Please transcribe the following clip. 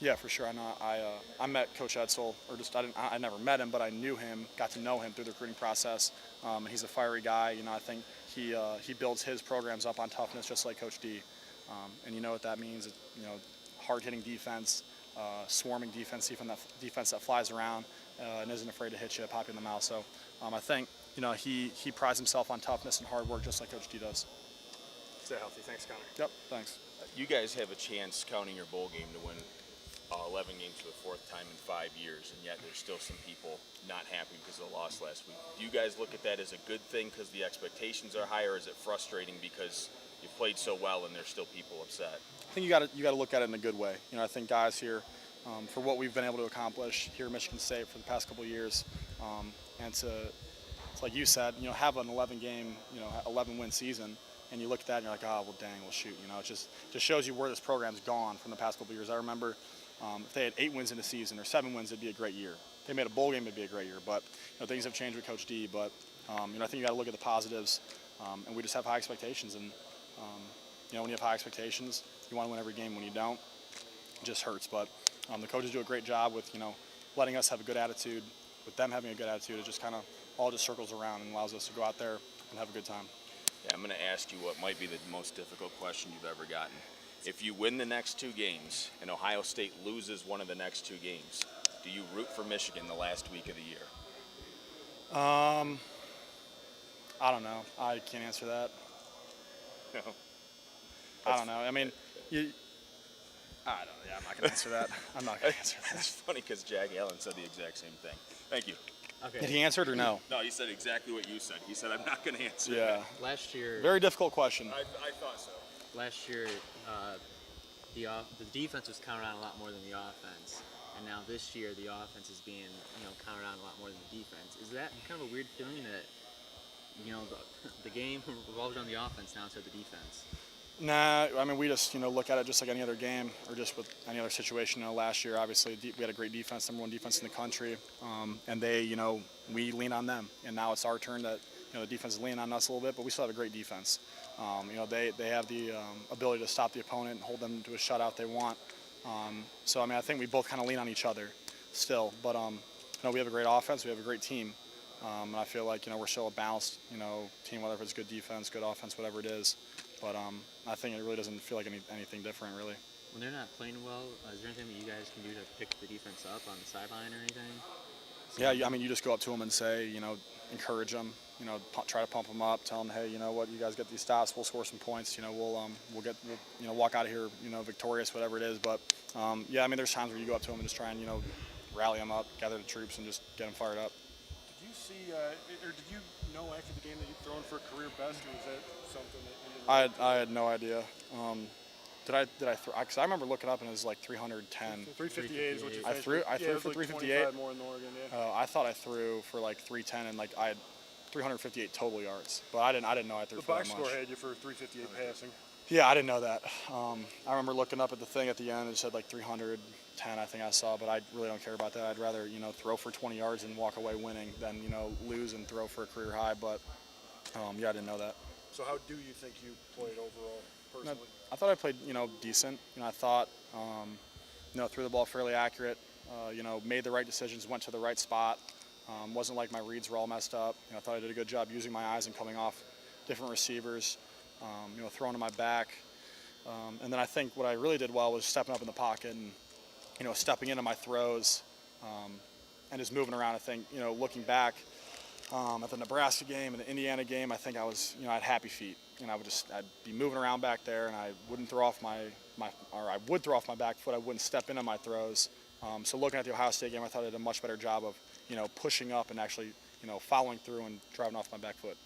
Yeah, for sure. I know. I met Coach Edsel, or just I never met him, but I knew him, got to know him through the recruiting process. He's a fiery guy. I think he builds his programs up on toughness, just like Coach D. And you know what that means? Hard hitting defense, swarming defense, even that defense that flies around and isn't afraid to hit you, pop you in the mouth. So I think he prides himself on toughness and hard work, just like Coach D does. Stay healthy. Thanks, Connor. Yep. Thanks. You guys have a chance, counting your bowl game, to win 11 games for the fourth time in 5 years, and yet there's still some people not happy because of the loss last week. Do you guys look at that as a good thing because the expectations are higher, or is it frustrating because you played so well and there's still people upset? I think you got to look at it in a good way. I think guys here, for what we've been able to accomplish here at Michigan State for the past couple of years, and it's like you said, have an 11-game, 11-win season, and you look at that and you're like, oh, well, dang, well, shoot. It just shows you where this program's gone from the past couple of years. I remember if they had 8 wins in the season or 7 wins, it'd be a great year. If they made a bowl game, it'd be a great year. But things have changed with Coach D. But I think you got to look at the positives, and we just have high expectations. And when you have high expectations, you want to win every game. When you don't, it just hurts. But the coaches do a great job with letting us have a good attitude. With them having a good attitude, it just kind of all just circles around and allows us to go out there and have a good time. Yeah, I'm going to ask you what might be the most difficult question you've ever gotten. If you win the next 2 games and Ohio State loses one of the next 2 games, do you root for Michigan the last week of the year? I don't know. I can't answer that. No. I don't know. I mean, I don't know. Yeah, I'm not going to answer that. I'm not going to answer that. It's funny because Jack Allen said the exact same thing. Thank you. Okay. Did he answer it or no? No, he said exactly what you said. He said, I'm not going to answer Yeah. that. Last year, Very difficult question. I thought so. last year, the defense was counted on a lot more than the offense, and now this year the offense is being counted on a lot more than the defense. Is that kind of a weird feeling that the game revolves around the offense now instead of the defense? Nah, I mean, we just look at it just like any other game or just with any other situation. Last year, obviously, we had a great defense, #1 defense in the country, and they, we lean on them. And now it's our turn that the defense is leaning on us a little bit, but we still have a great defense. They have the ability to stop the opponent and hold them to a shutout they want. So I mean, I think we both kind of lean on each other still, but we have a great offense, we have a great team, and I feel like we're still a balanced team, whether it's good defense, good offense, whatever it is. But I think it really doesn't feel like anything different, really. When they're not playing well, is there anything that you guys can do to pick the defense up on the sideline or anything? Yeah, I mean, you just go up to them and say, encourage them, try to pump them up, tell them, hey, you know what, you guys get these stops, we'll score some points, we'll walk out of here, victorious, whatever it is. But yeah, I mean, there's times where you go up to them and just try and rally them up, gather the troops, and just get them fired up. Did you see, or did you know after the game that you'd thrown for a career best, or was that something that you didn't know? I had no idea. Did I throw? Because I remember looking up and it was like 310. 358 is what you I finished threw. with. I threw it was for like 358. 25 more in Oregon, yeah. I thought I threw for like 310 and like I had 358 total yards, but I didn't know I threw The for that box much. score had you for 358 passing. Yeah, I didn't know that. I remember looking up at the thing at the end. It said like 310, I think I saw, but I really don't care about that. I'd rather throw for 20 yards and walk away winning than lose and throw for a career high. But yeah, I didn't know that. So how do you think you played overall, personally? I thought I played decent. I thought threw the ball fairly accurate. Made the right decisions, went to the right spot. Wasn't like my reads were all messed up. I thought I did a good job using my eyes and coming off different receivers. Throwing to my back. And then I think what I really did well was stepping up in the pocket and, stepping into my throws and just moving around. I think, looking back at the Nebraska game and the Indiana game, I think I was, I had happy feet. I'd be moving around back there and I wouldn't throw off I would throw off my back foot. I wouldn't step into my throws. So looking at the Ohio State game, I thought I did a much better job of, pushing up and actually, following through and driving off my back foot.